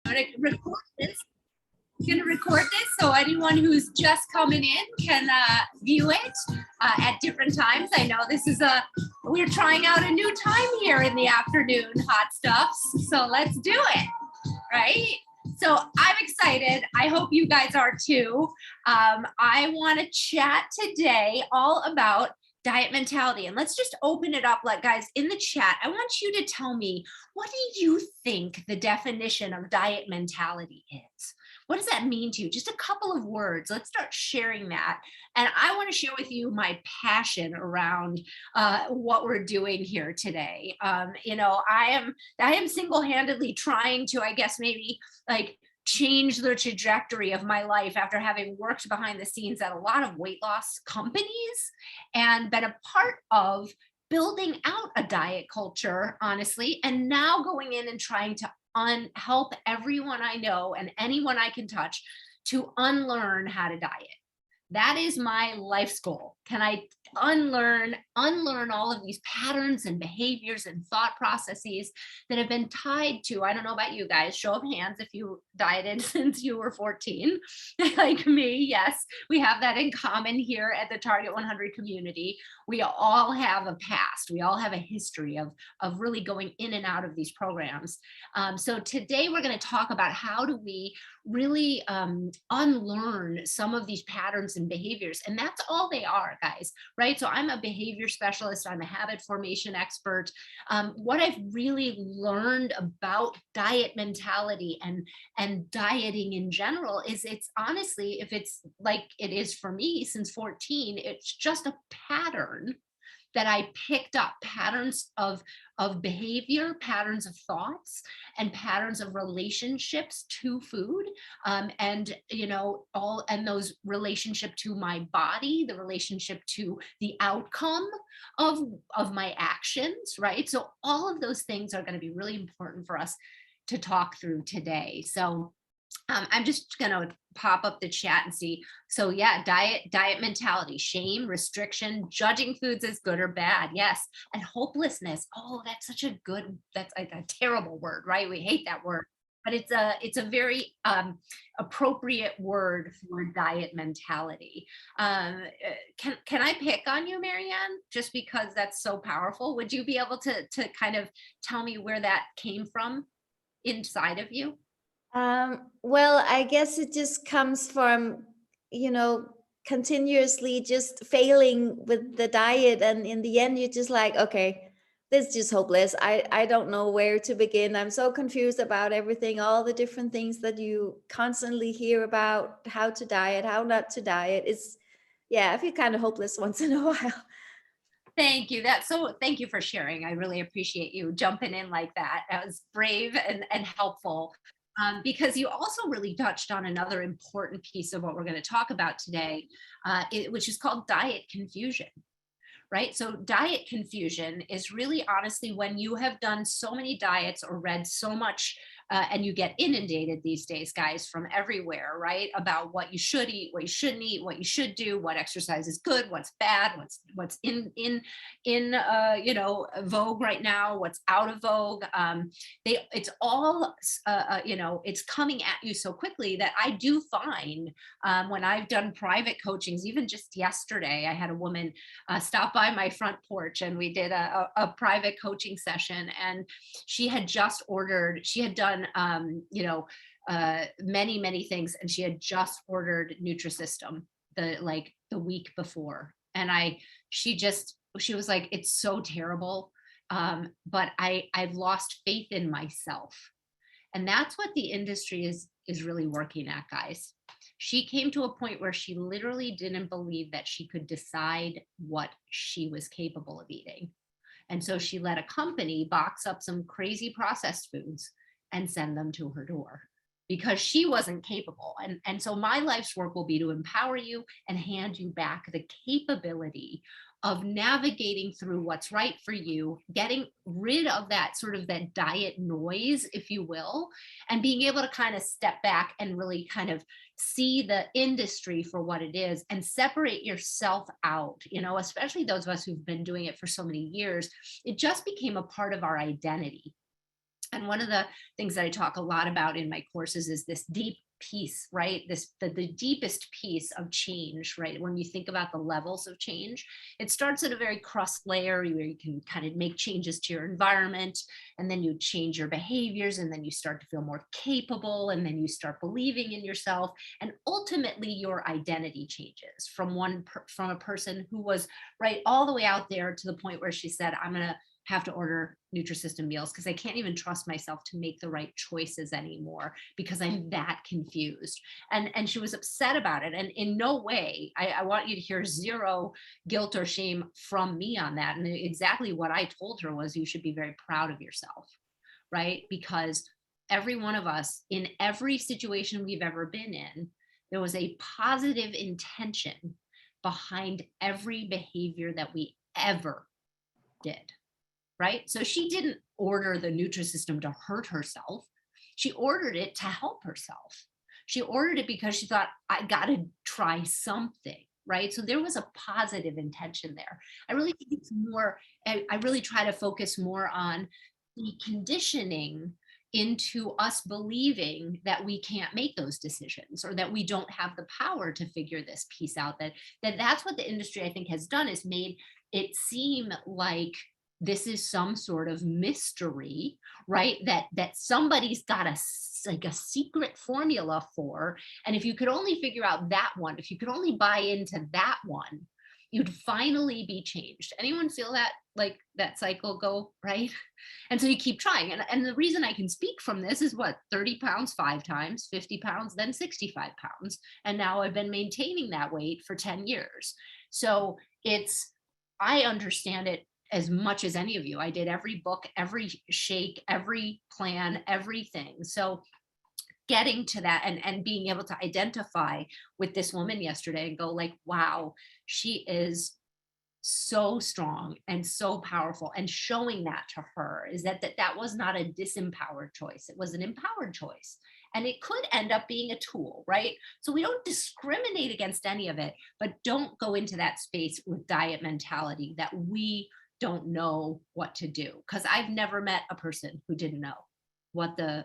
I'm going to record this. I'm going to record this so anyone who's just coming in can view it at different times. I know this is we're trying out a new time here in the afternoon, hot stuffs. So let's do it, right? So I'm excited. I hope you guys are too. I want to chat today all about diet mentality. And let's just open it up, like guys in the chat. I want you to tell me, what do you think the definition of diet mentality is? What does that mean to you? Just a couple of words. Let's start sharing that. And I want to share with you my passion around what we're doing here today. I am single-handedly trying to, I guess, maybe like change the trajectory of my life after having worked behind the scenes at a lot of weight loss companies and been a part of building out a diet culture, honestly, and now going in and trying to help everyone I know and anyone I can touch to unlearn how to diet. That is my life's goal. Can I unlearn all of these patterns and behaviors and thought processes that have been tied to, I don't know about you guys, show of hands if you dieted since you were 14, like me. Yes, we have that in common here at the Target 100 community. We all have a past. We all have a history of really going in and out of these programs. So today we're going to talk about how do we really unlearn some of these patterns and behaviors. And that's all they are, guys, right? So I'm a behavior specialist. I'm a habit formation expert. What I've really learned about diet mentality and dieting in general is it's honestly, if it's like it is for me since 14, it's just a pattern that I picked up, patterns of behavior, patterns of thoughts, and patterns of relationships to food, and those relationship to my body, the relationship to the outcome of my actions, right? So all of those things are going to be really important for us to talk through today. So I'm just going to pop up the chat and see. So yeah, diet mentality, shame, restriction, judging foods as good or bad. Yes. And hopelessness. Oh, that's such a terrible word, right? We hate that word, but it's a very appropriate word for diet mentality. Can I pick on you, Marianne, just because that's so powerful? Would you be able to kind of tell me where that came from inside of you? Well, I guess it just comes from, continuously just failing with the diet. And in the end, you're just like, okay, this is just hopeless. I don't know where to begin. I'm so confused about everything, all the different things that you constantly hear about how to diet, how not to diet. I feel kind of hopeless once in a while. Thank you. Thank you for sharing. I really appreciate you jumping in like that. That was brave and helpful. Because you also really touched on another important piece of what we're going to talk about today, which is called diet confusion, right? So diet confusion is really honestly when you have done so many diets or read so much and you get inundated these days, guys, from everywhere, right? About what you should eat, what you shouldn't eat, what you should do, what exercise is good, what's bad, what's in vogue right now, what's out of vogue. It's all it's coming at you so quickly that I do find when I've done private coachings, even just yesterday, I had a woman stop by my front porch and we did a private coaching session, and she had done many things, and she had just ordered Nutrisystem the week before, and she was like, it's so terrible, but I've lost faith in myself. And that's what the industry is really working at, guys. She came to a point where she literally didn't believe that she could decide what she was capable of eating. And so she let a company box up some crazy processed foods and send them to her door because she wasn't capable. And so my life's work will be to empower you and hand you back the capability of navigating through what's right for you, getting rid of that sort of that diet noise, if you will, and being able to kind of step back and really kind of see the industry for what it is and separate yourself out, especially those of us who've been doing it for so many years. It just became a part of our identity. And one of the things that I talk a lot about in my courses is this deep piece, right? The deepest piece of change, right? When you think about the levels of change, it starts at a very crust layer where you can kind of make changes to your environment, and then you change your behaviors, and then you start to feel more capable, and then you start believing in yourself, and ultimately your identity changes from from a person who was right all the way out there to the point where she said, I'm gonna have to order Nutrisystem meals because I can't even trust myself to make the right choices anymore because I'm that confused. And she was upset about it. And in no way, I want you to hear zero guilt or shame from me on that. And exactly what I told her was, you should be very proud of yourself, right? Because every one of us, in every situation we've ever been in, there was a positive intention behind every behavior that we ever did. Right? So she didn't order the Nutrisystem to hurt herself. She ordered it to help herself. She ordered it because she thought, I got to try something, right? So there was a positive intention there. I really think it's more, I really try to focus more on the conditioning into us believing that we can't make those decisions, or that we don't have the power to figure this piece out. That's what the industry, I think, has done, is made it seem like this is some sort of mystery, right? That somebody's got like a secret formula for, and if you could only figure out that one, if you could only buy into that one, you'd finally be changed. Anyone feel that, like that cycle go, right? And so you keep trying. And the reason I can speak from this is what, 30 pounds 5 times, 50 pounds, then 65 pounds. And now I've been maintaining that weight for 10 years. So I understand it as much as any of you. I did every book, every shake, every plan, everything. So getting to that and being able to identify with this woman yesterday and go like, wow, she is so strong and so powerful, and showing that to her is that was not a disempowered choice. It was an empowered choice, and it could end up being a tool, right? So we don't discriminate against any of it, but don't go into that space with diet mentality that we don't know what to do, because I've never met a person who didn't know what the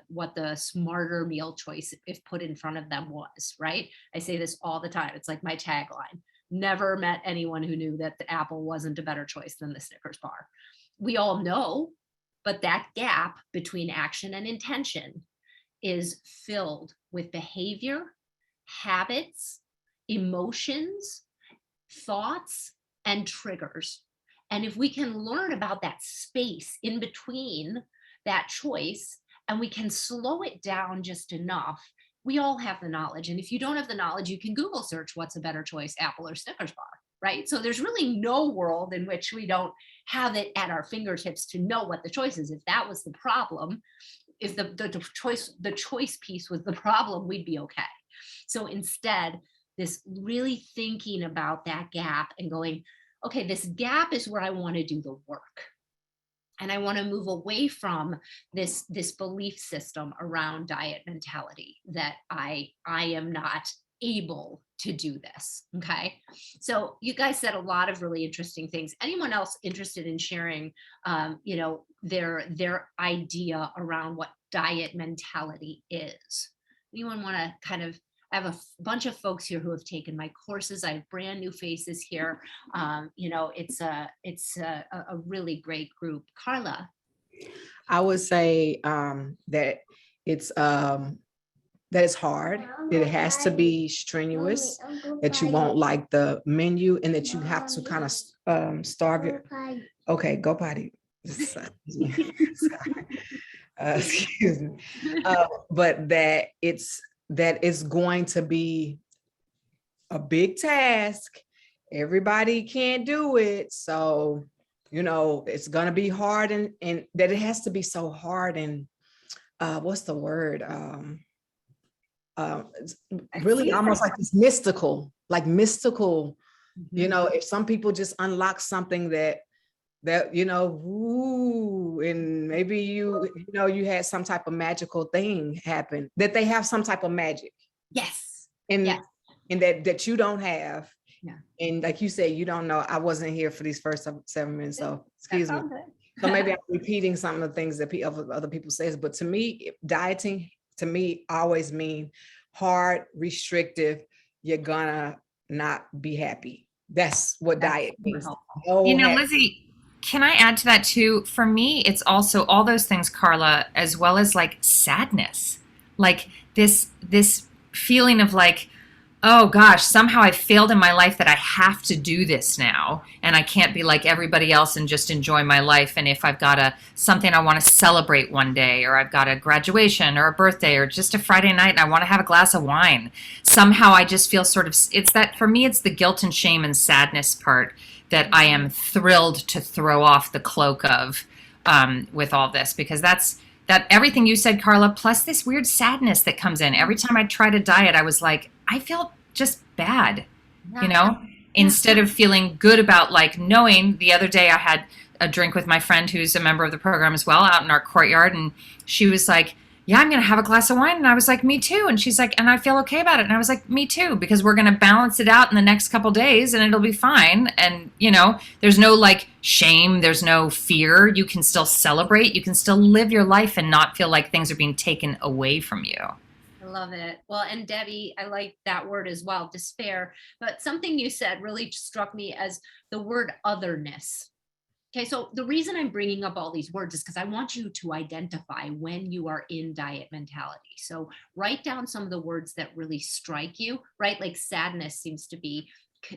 smarter meal choice, if put in front of them, was, right? I say this all the time. It's like my tagline. Never met anyone who knew that the apple wasn't a better choice than the Snickers bar. We all know, but that gap between action and intention is filled with behavior, habits, emotions, thoughts, and triggers. And if we can learn about that space in between that choice, and we can slow it down just enough, we all have the knowledge. And if you don't have the knowledge, you can Google search what's a better choice, apple or Snickers bar, right? So there's really no world in which we don't have it at our fingertips to know what the choice is. If that was the problem, if the choice piece was the problem, we'd be okay. So instead, this really thinking about that gap and going, okay, this gap is where I want to do the work. And I want to move away from this belief system around diet mentality that I am not able to do this. Okay. So you guys said a lot of really interesting things. Anyone else interested in sharing, their idea around what diet mentality is? Anyone want to kind of, I have a bunch of folks here who have taken my courses. I have brand new faces here. It's a really great group. Carla. I would say that it's hard. It has to be strenuous, that you won't like the menu, and that you have to kind of starve it. Okay, go potty. Excuse me. But that it's going to be a big task. Everybody can't do it. So, it's going to be hard, and that it has to be so hard. And what's the word? It's really almost like it's mystical, if some people just unlock something that and maybe you had some type of magical thing happen, that they have some type of magic. Yes. And yes. And that you don't have. Yeah. And like you said, you don't know. I wasn't here for these first 7 minutes, so excuse me. So maybe I'm repeating some of the things that other people says, but to me, dieting to me always mean hard, restrictive. You're gonna not be happy. That's what diet means. You Oh, know, Lizzie, can I add to that too? For me, it's also all those things, Carla, as well as like sadness, like this feeling of like, oh gosh, somehow I failed in my life that I have to do this now, and I can't be like everybody else and just enjoy my life. And if I've got something I want to celebrate one day, or I've got a graduation or a birthday or just a Friday night and I want to have a glass of wine, somehow I just feel sort of, it's that for me, it's the guilt and shame and sadness part that I am thrilled to throw off the cloak of with all this, because that everything you said, Carla, plus this weird sadness that comes in. Every time I try to diet, I was like, I felt just bad, you know, instead of feeling good about like knowing. The other day I had a drink with my friend who's a member of the program as well out in our courtyard. And she was like, yeah, I'm going to have a glass of wine. And I was like, me too. And she's like, and I feel okay about it. And I was like, me too, because we're going to balance it out in the next couple days and it'll be fine. And, you know, there's no like shame. There's no fear. You can still celebrate. You can still live your life and not feel like things are being taken away from you. I love it. Well, and Debbie, I like that word as well, despair. But something you said really struck me as the word otherness. Okay, so the reason I'm bringing up all these words is because I want you to identify when you are in diet mentality. So write down some of the words that really strike you, right? Like sadness seems to be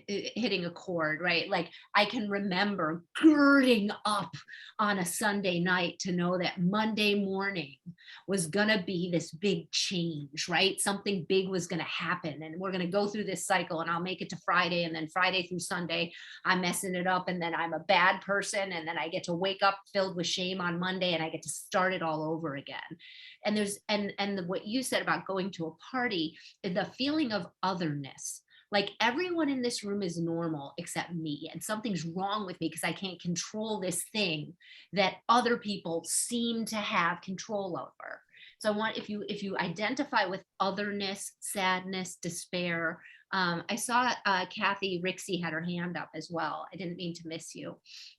hitting a chord, right? Like I can remember girding up on a Sunday night to know that Monday morning was gonna be this big change, right? Something big was gonna happen, and we're gonna go through this cycle, and I'll make it to Friday, and then Friday through Sunday I'm messing it up, and then I'm a bad person, and then I get to wake up filled with shame on Monday, and I get to start it all over again. And there's what you said about going to a party, the feeling of otherness. Like everyone in this room is normal except me, and something's wrong with me because I can't control this thing that other people seem to have control over. So I want, if you identify with otherness, sadness, despair. I saw Kathy Rixey had her hand up as well. I didn't mean to miss you,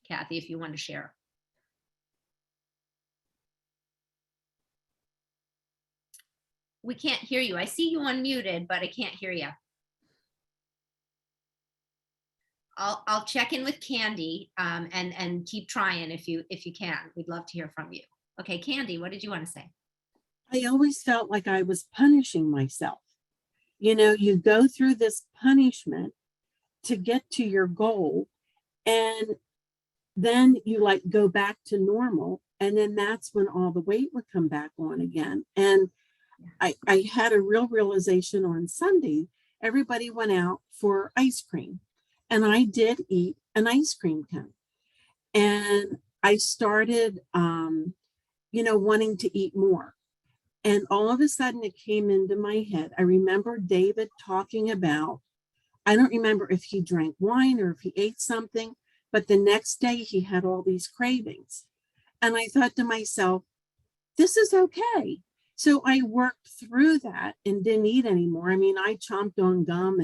Kathy, if you want to share. We can't hear you. I see you unmuted, but I can't hear you. I'll check in with Candy and keep trying if you can. We'd love to hear from you. Okay, Candy, what did you want to say? I always felt like I was punishing myself. You know, you go through this punishment to get to your goal, and then you like go back to normal, and then that's when all the weight would come back on again. And I had a real realization on Sunday. Everybody went out for ice cream, and I did eat an ice cream cone. And I started, wanting to eat more. And all of a sudden it came into my head. I remember David talking about, I don't remember if he drank wine or if he ate something, but the next day he had all these cravings. And I thought to myself, this is okay. So I worked through that and didn't eat anymore. I mean, I chomped on gum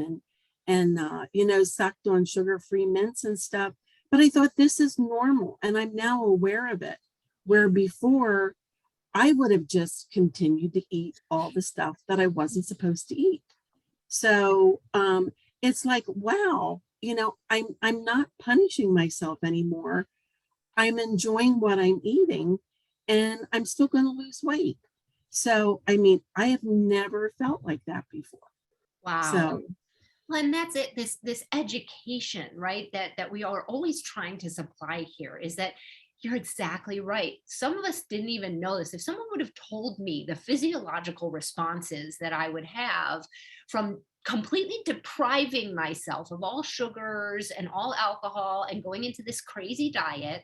and sucked on sugar-free mints and stuff. But I thought this is normal, and I'm now aware of it. Where before, I would have just continued to eat all the stuff that I wasn't supposed to eat. So it's like, wow, I'm not punishing myself anymore. I'm enjoying what I'm eating, and I'm still going to lose weight. So, I mean, I have never felt like that before. Wow. So, well, and that's it. This education, right? That we are always trying to supply here is that you're exactly right. Some of us didn't even know this. If someone would have told me the physiological responses that I would have from completely depriving myself of all sugars and all alcohol and going into this crazy diet,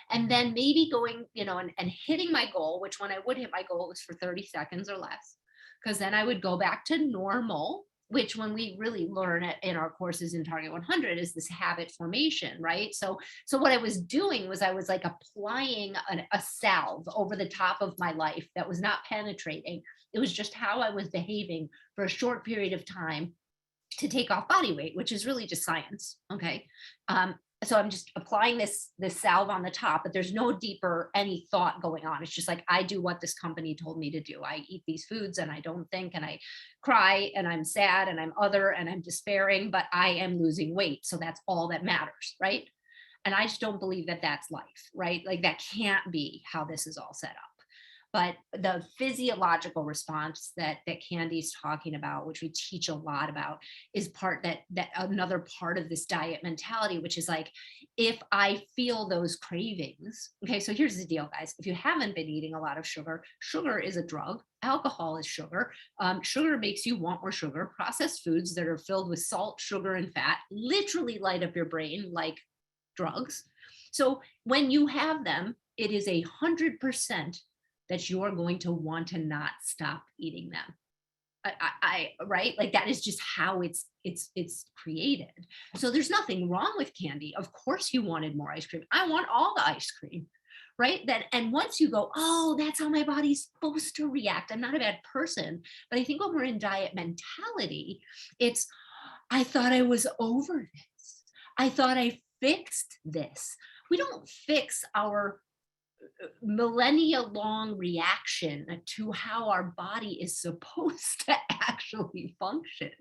and then maybe going, and hitting my goal, which when I would hit my goal, it was for 30 seconds or less, because then I would go back to normal, which when we really learn it in our courses in Target 100 is this habit formation, right? So what I was doing was I was like applying a salve over the top of my life that was not penetrating. It was just how I was behaving for a short period of time to take off body weight, which is really just science, okay? So I'm just applying this salve on the top, but there's no deeper any thought going on. It's just like, I do what this company told me to do. I eat these foods and I don't think, and I cry and I'm sad and I'm other and I'm despairing, but I am losing weight. So that's all that matters, right? And I just don't believe that that's life, right? Like that can't be how this is all set up. But the physiological response that Candy's talking about, which we teach a lot about, is that another part of this diet mentality, which is like, if I feel those cravings, okay, so here's the deal, guys. If you haven't been eating a lot of sugar, sugar is a drug. Alcohol is sugar. Sugar makes you want more sugar. Processed foods that are filled with salt, sugar, and fat literally light up your brain like drugs. So when you have them, it is 100% that you're going to want to not stop eating them. I right? Like that is just how it's created. So there's nothing wrong with candy. Of course you wanted more ice cream. I want all the ice cream, right? And once you go, oh, that's how my body's supposed to react. I'm not a bad person. But I think when we're in diet mentality, it's, I thought I was over this. I thought I fixed this. We don't fix our millennia long reaction to how our body is supposed to actually function,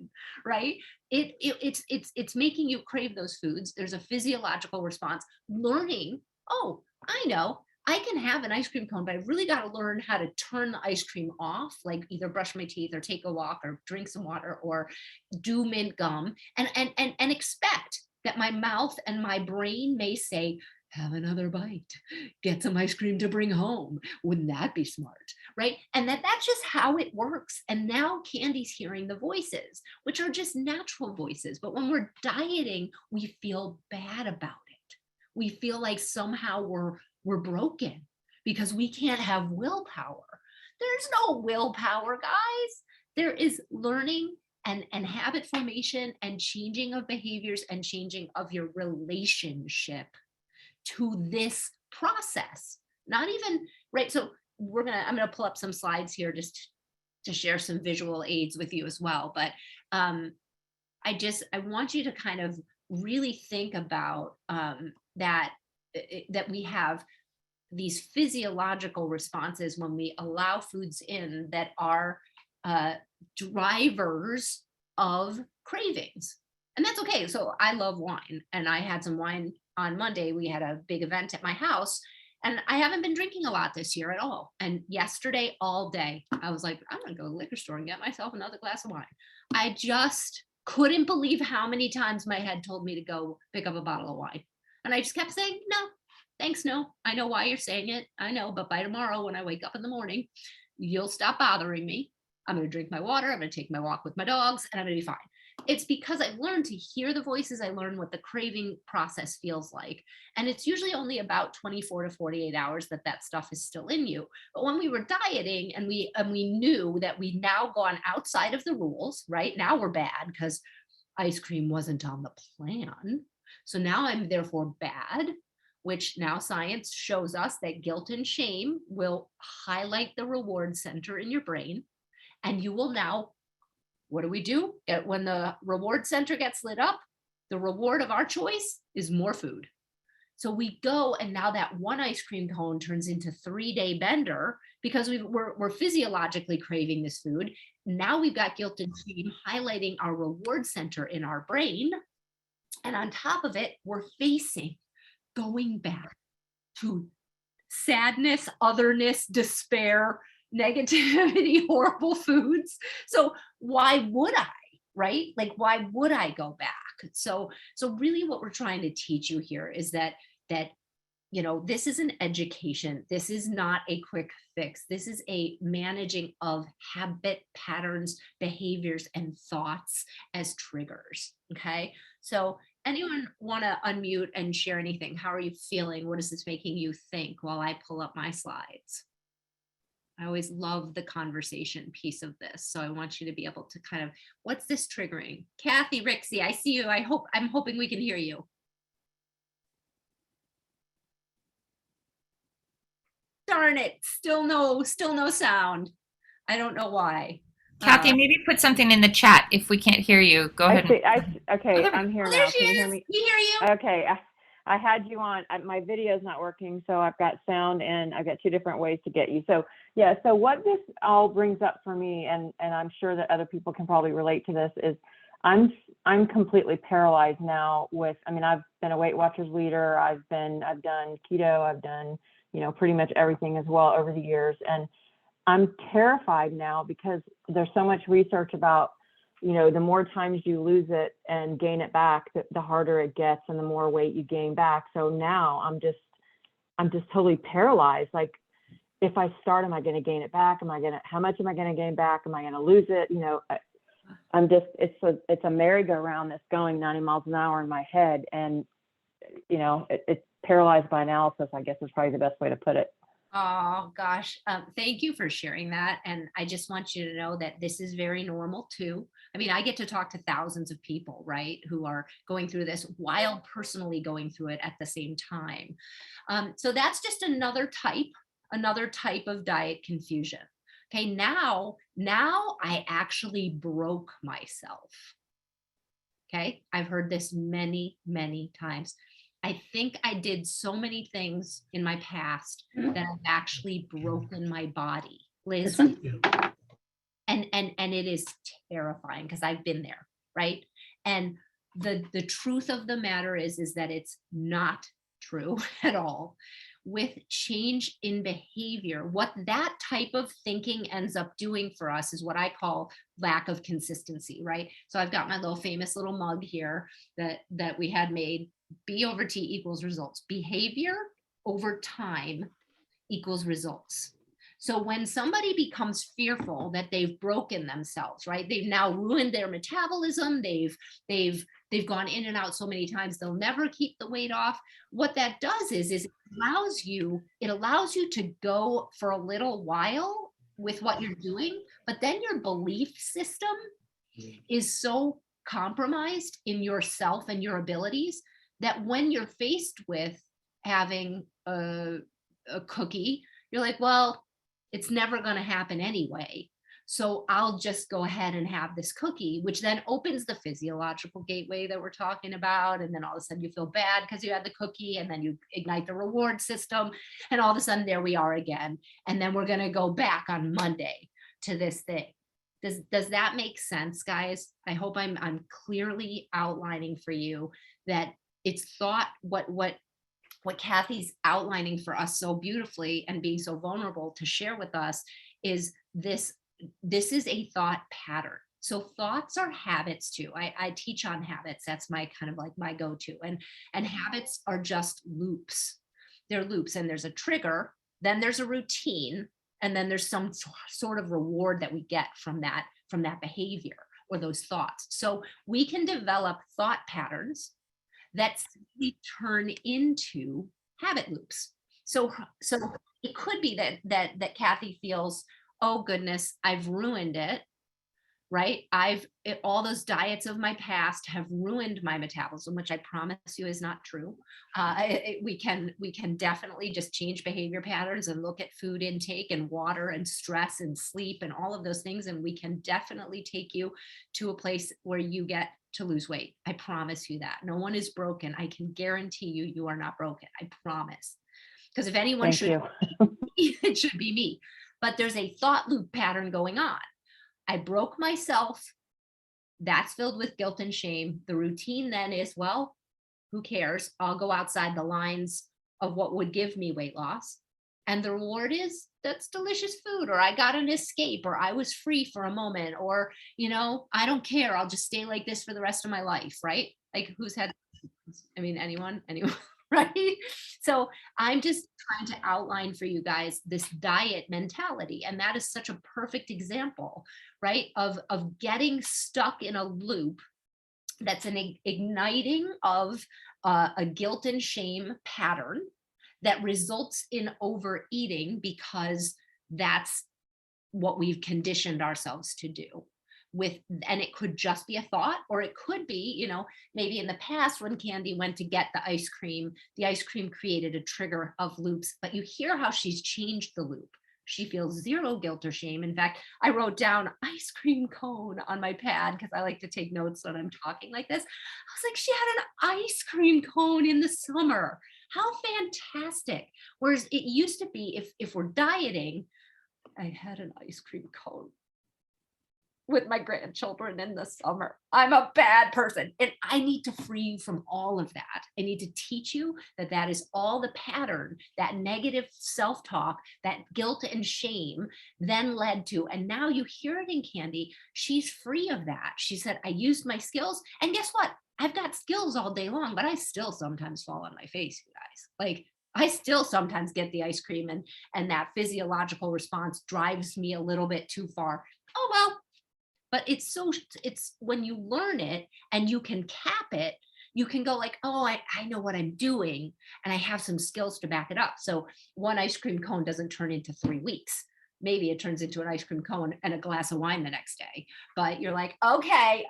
right? It's making you crave those foods. There's a physiological response. Learning, oh, I know I can have an ice cream cone, but I really got to learn how to turn the ice cream off, like either brush my teeth or take a walk or drink some water or do mint gum, and expect that my mouth and my brain may say, have another bite, get some ice cream to bring home. Wouldn't that be smart, right? And that's just how it works. And now Candy's hearing the voices, which are just natural voices. But when we're dieting, we feel bad about it. We feel like somehow we're broken because we can't have willpower. There's no willpower, guys. There is learning and habit formation and changing of behaviors and changing of your relationship to this process. Not even, right? So I'm gonna pull up some slides here just to share some visual aids with you as well. But I want you to kind of really think about that we have these physiological responses when we allow foods in that are drivers of cravings. And that's okay. So I love wine, and I had some wine on Monday. We had a big event at my house, and I haven't been drinking a lot this year at all. And yesterday, all day, I was like, I'm gonna go to the liquor store and get myself another glass of wine. I just couldn't believe how many times my head told me to go pick up a bottle of wine. And I just kept saying, no, thanks, no. I know why you're saying it. I know, but by tomorrow, when I wake up in the morning, you'll stop bothering me. I'm gonna drink my water. I'm gonna take my walk with my dogs, and I'm gonna be fine. It's because I've learned to hear the voices. I learned what the craving process feels like. And it's usually only about 24 to 48 hours that stuff is still in you. But when we were dieting and we knew that we'd now gone outside of the rules, right? Now we're bad because ice cream wasn't on the plan. So now I'm therefore bad, which now science shows us that guilt and shame will highlight the reward center in your brain. And you will now, what do we do? When the reward center gets lit up, the reward of our choice is more food. So we go, and now that one ice cream cone turns into 3-day bender because we're physiologically craving this food. Now we've got guilt and shame highlighting our reward center in our brain. And on top of it, we're facing going back to sadness, otherness, despair, negativity, horrible foods. So why would I, right? Like, why would I go back? So really what we're trying to teach you here is that, this is an education. This is not a quick fix. This is a managing of habit patterns, behaviors, and thoughts as triggers. Okay. So anyone want to unmute and share anything? How are you feeling? What is this making you think while I pull up my slides? I always love the conversation piece of this. So I want you to be able to kind of, what's this triggering? Kathy, Rixie, I see you. I'm hoping we can hear you. Darn it. Still no sound. I don't know why. Kathy, maybe put something in the chat if we can't hear you. Go ahead. Okay, I'm here now. There she Can you is. hear me? We hear you. Okay, I had you on, my video's not working, so I've got sound and I've got 2 different ways to get you. So yeah, so what this all brings up for me, and I'm sure that other people can probably relate to this, is I'm completely paralyzed now with, I mean, I've been a Weight Watchers leader. I've done keto. I've done, you know, pretty much everything as well over the years. And I'm terrified now because there's so much research about, you know, the more times you lose it and gain it back, the harder it gets and the more weight you gain back. So now I'm just totally paralyzed. Like, if I start, am I going to gain it back? How much am I going to gain back? Am I going to lose it? You know, it's a merry-go-round that's going 90 miles an hour in my head. And, you know, it's paralyzed by analysis, I guess is probably the best way to put it. Oh gosh, thank you for sharing that. And I just want you to know that this is very normal too. I mean, I get to talk to thousands of people, right, who are going through this while personally going through it at the same time. So that's just another type of diet confusion. Okay, now I actually broke myself. Okay, I've heard this many, many times. I think I did so many things in my past that I've actually broken my body, Liz. And it is terrifying because I've been there, right? And the truth of the matter is that it's not true at all. With change in behavior, what that type of thinking ends up doing for us is what I call lack of consistency, right? So I've got my little famous little mug here that we had made. B over T equals results. Behavior over time equals results. So when somebody becomes fearful that they've broken themselves, right? They've now ruined their metabolism. They've gone in and out so many times they'll never keep the weight off. What that does is it allows you to go for a little while with what you're doing, but then your belief system is so compromised in yourself and your abilities that when you're faced with having a cookie, you're like, well, it's never going to happen anyway. So I'll just go ahead and have this cookie, which then opens the physiological gateway that we're talking about. And then all of a sudden you feel bad because you had the cookie, and then you ignite the reward system. And all of a sudden there we are again. And then we're going to go back on Monday to this thing. Does that make sense, guys? I hope I'm clearly outlining for you that it's thought what Kathy's outlining for us so beautifully and being so vulnerable to share with us is this is a thought pattern. So thoughts are habits too. I teach on habits. That's my kind of like my go-to. And habits are just loops. They're loops, and there's a trigger, then there's a routine, and then there's some sort of reward that we get from that behavior or those thoughts. So we can develop thought patterns that simply turn into habit loops. So it could be that Kathy feels, oh goodness, I've ruined it, right? All those diets of my past have ruined my metabolism, which I promise you is not true. We can definitely just change behavior patterns and look at food intake and water and stress and sleep and all of those things, and we can definitely take you to a place where you get to lose weight. I promise you that. No one is broken. I can guarantee you are not broken. I promise. Because if anyone should, it should be me. But there's a thought loop pattern going on. I broke myself. That's filled with guilt and shame. The routine then is, well, who cares? I'll go outside the lines of what would give me weight loss. And the reward is that's delicious food, or I got an escape, or I was free for a moment, or, you know, I don't care. I'll just stay like this for the rest of my life, right? Like who's had, I mean, anyone, right? So I'm just trying to outline for you guys this diet mentality. And that is such a perfect example, right? Of getting stuck in a loop that's an igniting of a guilt and shame pattern that results in overeating because that's what we've conditioned ourselves to do. And it could just be a thought, or it could be, you know, maybe in the past when Candy went to get the ice cream created a trigger of loops, but you hear how she's changed the loop. She feels zero guilt or shame. In fact, I wrote down ice cream cone on my pad because I like to take notes when I'm talking like this. I was like, she had an ice cream cone in the summer. How fantastic. Whereas it used to be, if we're dieting, I had an ice cream cone with my grandchildren in the summer. I'm a bad person. And I need to free you from all of that. I need to teach you that that is all the pattern, that negative self-talk, that guilt and shame then led to. And now you hear it in Candy. She's free of that. She said, I used my skills. And guess what? I've got skills all day long, but I still sometimes fall on my face, you guys. Like, I still sometimes get the ice cream and that physiological response drives me a little bit too far. Oh, well, but it's when you learn it and you can cap it, you can go like, oh, I know what I'm doing and I have some skills to back it up. So one ice cream cone doesn't turn into 3 weeks. Maybe it turns into an ice cream cone and a glass of wine the next day. But you're like, okay,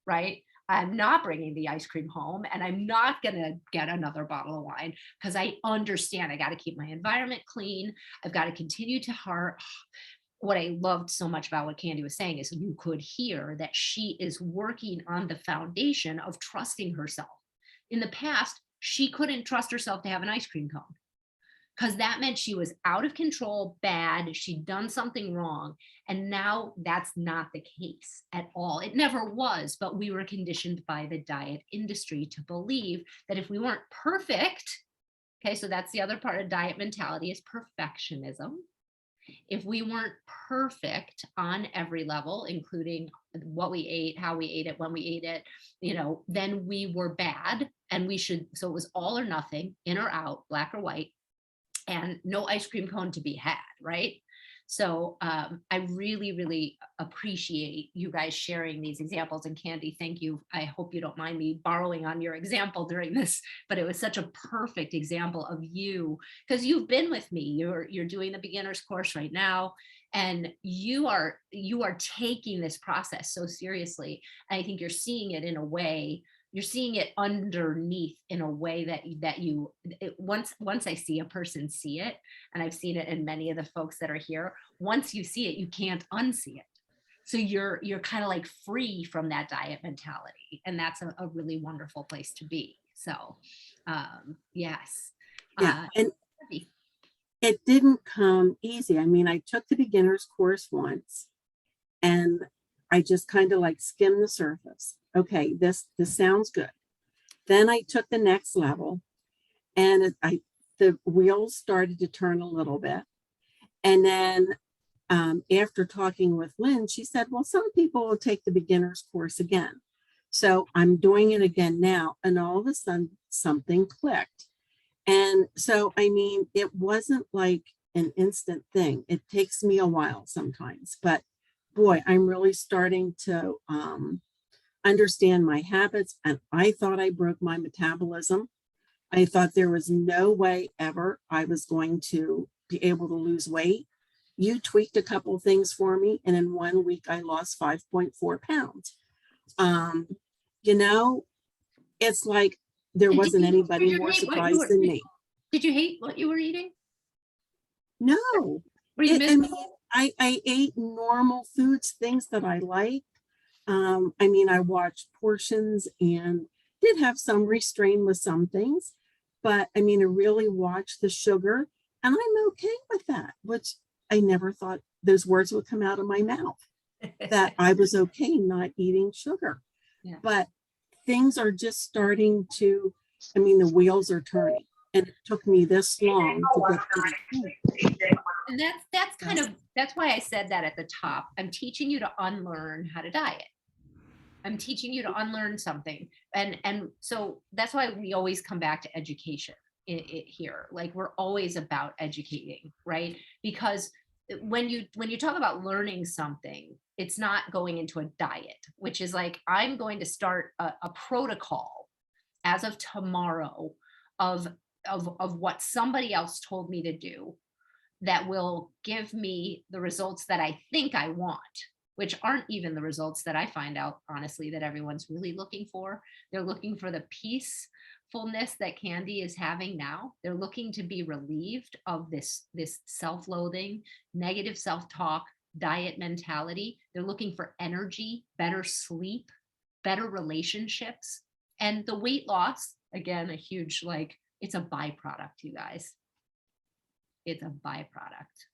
right? I'm not bringing the ice cream home and I'm not going to get another bottle of wine because I understand I got to keep my environment clean. I've got to continue to what I loved so much about what Candy was saying is you could hear that she is working on the foundation of trusting herself. In the past, she couldn't trust herself to have an ice cream cone because that meant she was out of control, bad, she'd done something wrong. And now that's not the case at all. It never was, but we were conditioned by the diet industry to believe that if we weren't perfect, okay, so that's the other part of diet mentality is perfectionism. If we weren't perfect on every level, including what we ate, how we ate it, when we ate it, then we were bad and we should, so it was all or nothing, in or out, black or white, and no ice cream cone to be had, right? So I really, really appreciate you guys sharing these examples. And Candy, thank you. I hope you don't mind me borrowing on your example during this, but it was such a perfect example of you because you've been with me. You're doing the beginner's course right now, and you are taking this process so seriously. And I think you're seeing it in a way. You're seeing it underneath in a way that once I see a person see it, and I've seen it in many of the folks that are here, once you see it, you can't unsee it. So you're kind of like free from that diet mentality. And that's a really wonderful place to be. So yes. Yeah. And it didn't come easy. I mean, I took the beginner's course once and I just kind of like skimmed the surface. Okay, this sounds good. Then I took the next level and the wheels started to turn a little bit. And then after talking with Lynn, she said, well, some people will take the beginner's course again. So I'm doing it again now. And all of a sudden something clicked. And so, I mean, it wasn't like an instant thing. It takes me a while sometimes, but boy, I'm really starting to understand my habits. And I thought I broke my metabolism. I thought there was no way ever I was going to be able to lose weight. You tweaked a couple of things for me, and in 1 week I lost 5.4 pounds. It's like there wasn't anybody more surprised than me. Did you hate what you were eating? No. I ate normal foods, things that I like. I mean, I watched portions and did have some restraint with some things, but I mean, I really watched the sugar and I'm okay with that, which I never thought those words would come out of my mouth, that I was okay not eating sugar. Yeah. But things are just starting to, I mean, the wheels are turning and it took me this long to get to this point. And that's why I said that at the top. I'm teaching you to unlearn how to diet. I'm teaching you to unlearn something. And so that's why we always come back to education here. Like we're always about educating, right? Because when you talk about learning something, it's not going into a diet, which is like, I'm going to start a protocol as of tomorrow of what somebody else told me to do that will give me the results that I think I want, which aren't even the results that I find out, honestly, that everyone's really looking for. They're looking for the peace mindfulness that Candy is having now. They're looking to be relieved of this self-loathing, negative self-talk, diet mentality. They're looking for energy, better sleep, better relationships, and the weight loss, again, a huge, like, it's a byproduct, you guys. It's a byproduct.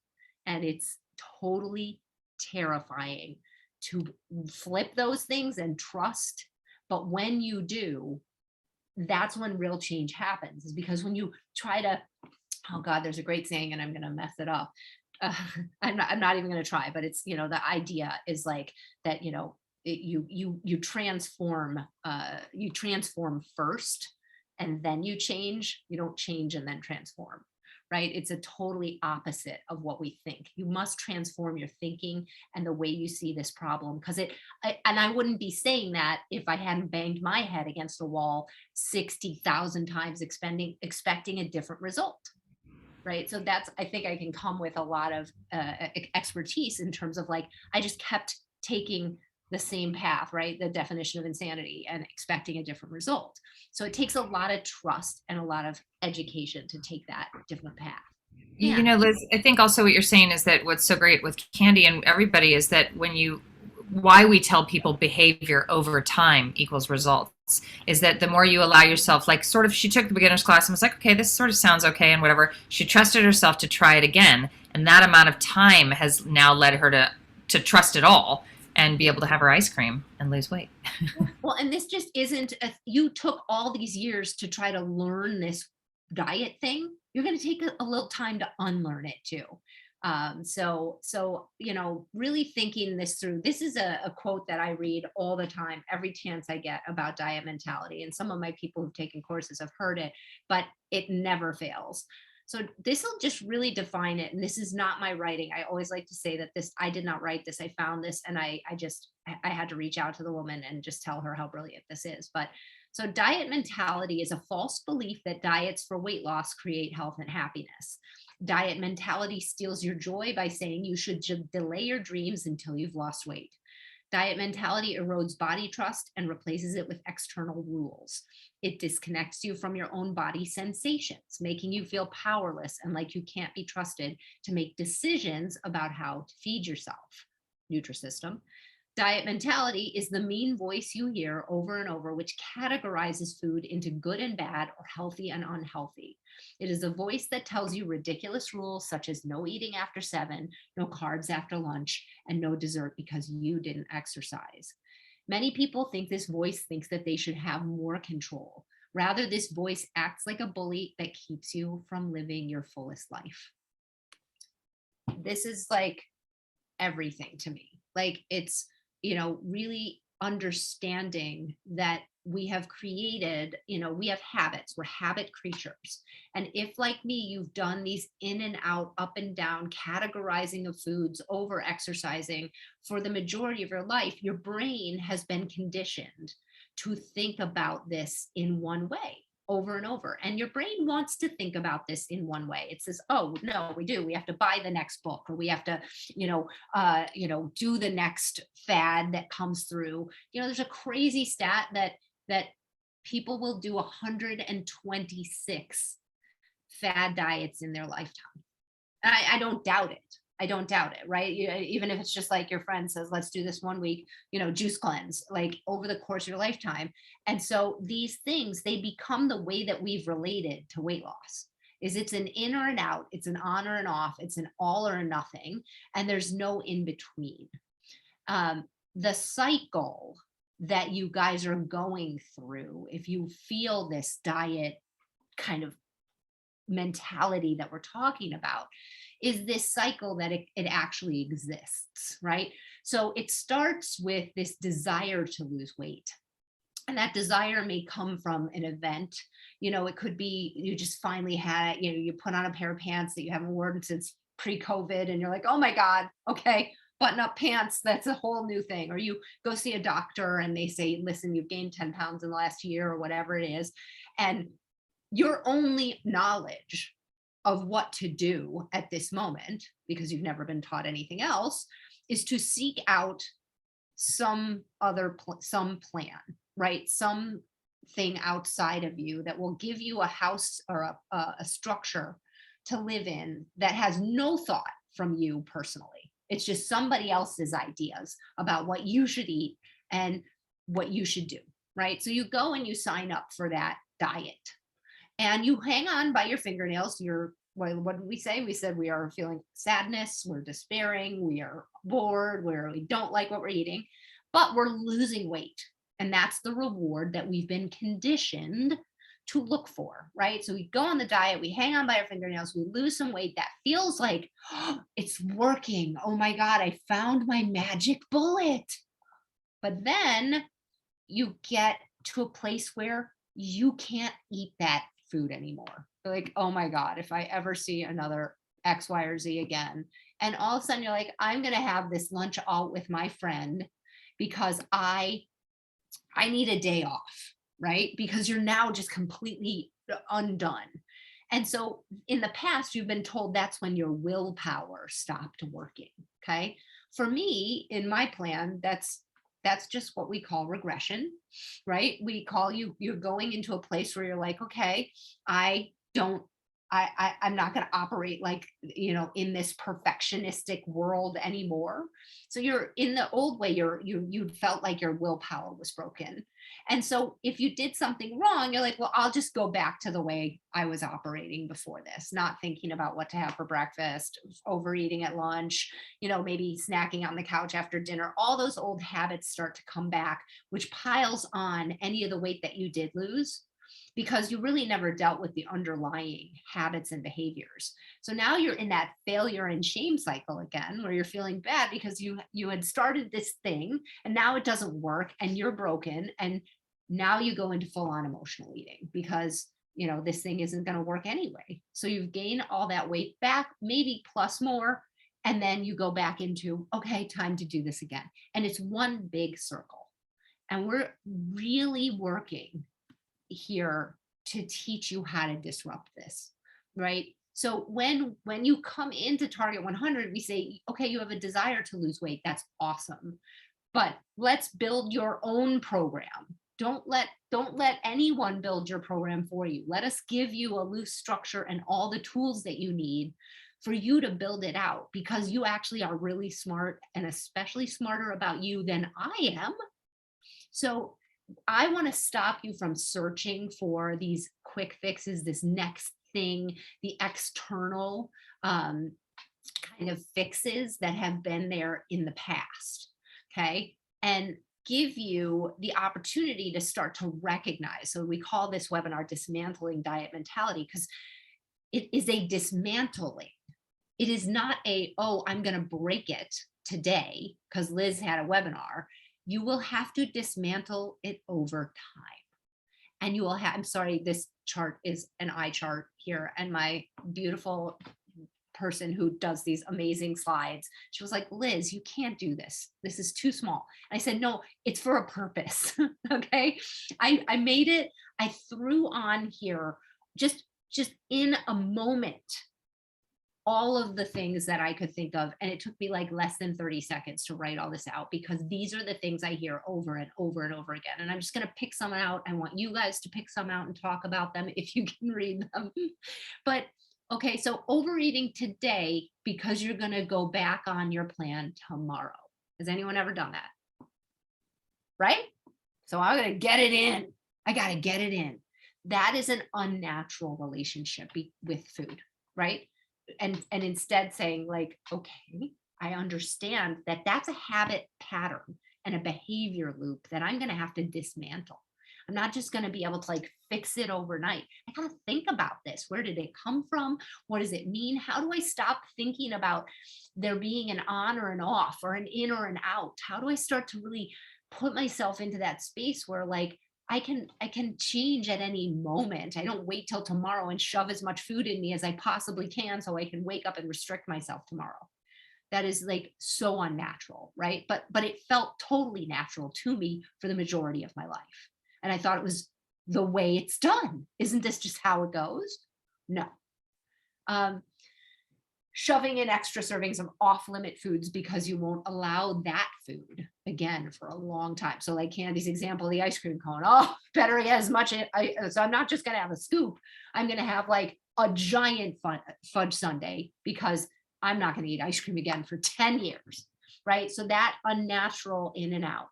And it's totally terrifying to flip those things and trust. But when you do, that's when real change happens, is because when you try to, oh God, there's a great saying and I'm going to mess it up. I'm not even going to try, but it's, the idea is like that, you transform first and then you change. You don't change and then transform, right? It's a totally opposite of what we think. You must transform your thinking and the way you see this problem, because and I wouldn't be saying that if I hadn't banged my head against the wall 60,000 times expecting a different result. Right. So I think I can come with a lot of expertise in terms of, like, I just kept taking the same path, right? The definition of insanity, and expecting a different result. So it takes a lot of trust and a lot of education to take that different path. Yeah. Liz, I think also what you're saying is that what's so great with Candy and everybody is that why we tell people behavior over time equals results is that the more you allow yourself, like, sort of, she took the beginner's class and was like, okay, this sort of sounds okay and whatever. She trusted herself to try it again. And that amount of time has now led her to trust it all and be able to have her ice cream and lose weight. Well, and this just isn't, you took all these years to try to learn this diet thing. You're going to take a little time to unlearn it too. So, really thinking this through. This is a quote that I read all the time, every chance I get, about diet mentality. And some of my people who've taken courses have heard it, but it never fails. So this will just really define it. And this is not my writing. I always like to say that I did not write this. I found this and I had to reach out to the woman and just tell her how brilliant this is. But so diet mentality is a false belief that diets for weight loss create health and happiness. Diet mentality steals your joy by saying you should delay your dreams until you've lost weight. Diet mentality erodes body trust and replaces it with external rules. It disconnects you from your own body sensations, making you feel powerless and like you can't be trusted to make decisions about how to feed yourself. Nutrisystem. Diet mentality is the mean voice you hear over and over, which categorizes food into good and bad, or healthy and unhealthy. It is a voice that tells you ridiculous rules such as no eating after 7, no carbs after lunch, and no dessert because you didn't exercise. Many people think this voice thinks that they should have more control. Rather, this voice acts like a bully that keeps you from living your fullest life. This is like everything to me. Like, it's, really understanding that we have created, we have habits, we're habit creatures. And if, like me, you've done these in and out, up and down categorizing of foods, over exercising for the majority of your life, your brain has been conditioned to think about this in one way over and over. And your brain wants to think about this in one way. It says, oh, no, we have to buy the next book, or we have to, do the next fad that comes through. There's a crazy stat that people will do 126 fad diets in their lifetime. And I don't doubt it. I don't doubt it, right? Even if it's just like your friend says, let's do this 1 week, juice cleanse, like over the course of your lifetime. And so these things, they become the way that we've related to weight loss. It's an in or an out, it's an on or an off, it's an all or nothing, and there's no in between. The cycle that you guys are going through, if you feel this diet kind of mentality that we're talking about, is this cycle that it actually exists, right? So it starts with this desire to lose weight. And that desire may come from an event. It could be you just finally had, you put on a pair of pants that you haven't worn since pre-COVID, and you're like, oh my God, okay, button up pants, that's a whole new thing. Or you go see a doctor and they say, listen, you've gained 10 pounds in the last year, or whatever it is. And your only knowledge of what to do at this moment, because you've never been taught anything else, is to seek out some plan, right? Some thing outside of you that will give you a house or a structure to live in that has no thought from you personally. It's just somebody else's ideas about what you should eat and what you should do, right? So you go and you sign up for that diet and you hang on by your fingernails. What did we say? We said we are feeling sadness, we're despairing, we are bored, we don't like what we're eating, but we're losing weight. And that's the reward that we've been conditioned to look for, right? So we go on the diet, we hang on by our fingernails, we lose some weight. That feels like, oh, it's working. Oh my God, I found my magic bullet. But then you get to a place where you can't eat that food anymore. You're like, oh my God, if I ever see another X, Y, or Z again. And all of a sudden you're like, I'm going to have this lunch out with my friend because I need a day off, right? Because you're now just completely undone. And so in the past, you've been told that's when your willpower stopped working. Okay. For me, in my plan, that's just what we call regression, right? We call you're going into a place where you're like, okay, I'm not going to operate like, in this perfectionistic world anymore. So you're in the old way, you felt like your willpower was broken. And so if you did something wrong, you're like, well, I'll just go back to the way I was operating before this, not thinking about what to have for breakfast, overeating at lunch, maybe snacking on the couch after dinner. All those old habits start to come back, which piles on any of the weight that you did lose, because you really never dealt with the underlying habits and behaviors. So now you're in that failure and shame cycle again, where you're feeling bad because you had started this thing and now it doesn't work and you're broken. And now you go into full on emotional eating because, this thing isn't going to work anyway. So you've gained all that weight back, maybe plus more. And then you go back into, okay, time to do this again. And it's one big circle. And we're really working here to teach you how to disrupt this, right? So when you come into Target 100, we say, okay, you have a desire to lose weight. That's awesome. But let's build your own program. Don't let anyone build your program for you. Let us give you a loose structure and all the tools that you need for you to build it out, because you actually are really smart, and especially smarter about you than I am. So I want to stop you from searching for these quick fixes, this next thing, the external kind of fixes that have been there in the past. Okay. And give you the opportunity to start to recognize. So we call this webinar Dismantling Diet Mentality, because it is a dismantling. It is not I'm going to break it today because Liz had a webinar. You will have to dismantle it over time. And you will have, I'm sorry, this chart is an eye chart here. And my beautiful person who does these amazing slides, she was like, Liz, you can't do this. This is too small. And I said, no, it's for a purpose. Okay. I made it, I threw on here just in a moment, all of the things that I could think of. And it took me like less than 30 seconds to write all this out, because these are the things I hear over and over and over again. And I'm just going to pick some out. I want you guys to pick some out and talk about them if you can read them. But okay, so overeating today because you're going to go back on your plan tomorrow. Has anyone ever done that? Right? So I'm going to get it in. I got to get it in. That is an unnatural relationship with food, right? And instead saying like, okay, I understand that that's a habit pattern and a behavior loop that I'm going to have to dismantle. I'm not just going to be able to like fix it overnight. I got to think about this. Where did it come from? What does it mean? How do I stop thinking about there being an on or an off or an in or an out? How do I start to really put myself into that space where like I can change at any moment. I don't wait till tomorrow and shove as much food in me as I possibly can so I can wake up and restrict myself tomorrow. That is like so unnatural, right? But it felt totally natural to me for the majority of my life. And I thought it was the way it's done. Isn't this just how it goes? No. shoving in extra servings of off limit foods because you won't allow that food again for a long time. So like Candy's example, the ice cream cone, oh, better get as much. So I'm not just going to have a scoop. I'm going to have like a giant fudge sundae because I'm not going to eat ice cream again for 10 years. Right. So that unnatural in and out.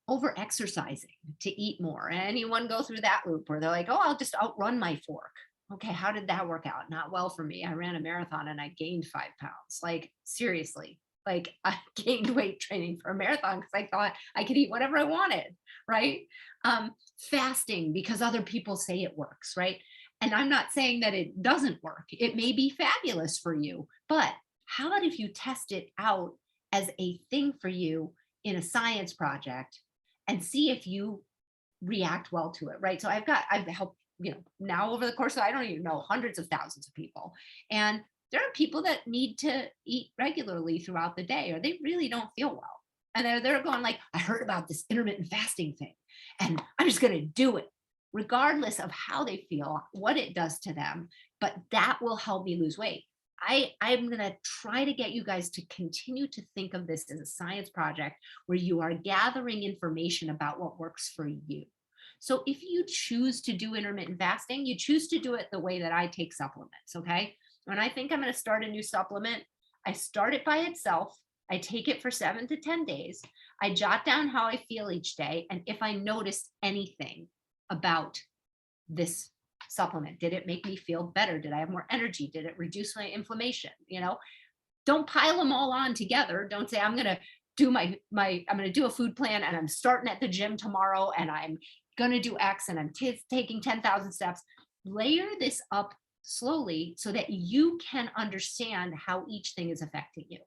Over exercising to eat more. Anyone go through that loop where they're like, oh, I'll just outrun my fork. Okay, how did that work out? Not well for me. I ran a marathon and I gained 5 pounds. Like, seriously, like I gained weight training for a marathon because I thought I could eat whatever I wanted, right? Fasting because other people say it works, right? And I'm not saying that it doesn't work. It may be fabulous for you, but how about if you test it out as a thing for you in a science project and see if you react well to it, right? So I've helped, now over the course of, I don't even know, hundreds of thousands of people. And there are people that need to eat regularly throughout the day, or they really don't feel well. And they're going like, I heard about this intermittent fasting thing, and I'm just going to do it, regardless of how they feel, what it does to them. But that will help me lose weight. I'm going to try to get you guys to continue to think of this as a science project where you are gathering information about what works for you. So if you choose to do intermittent fasting, you choose to do it the way that I take supplements, okay? When I think I'm going to start a new supplement, I start it by itself. I take it for 7 to 10 days. I jot down how I feel each day. And if I notice anything about this supplement, did it make me feel better? Did I have more energy? Did it reduce my inflammation? Don't pile them all on together. Don't say, I'm going to do I'm going to do a food plan and I'm starting at the gym tomorrow and I'm going to do X and I'm taking 10,000 steps. Layer this up slowly so that you can understand how each thing is affecting you.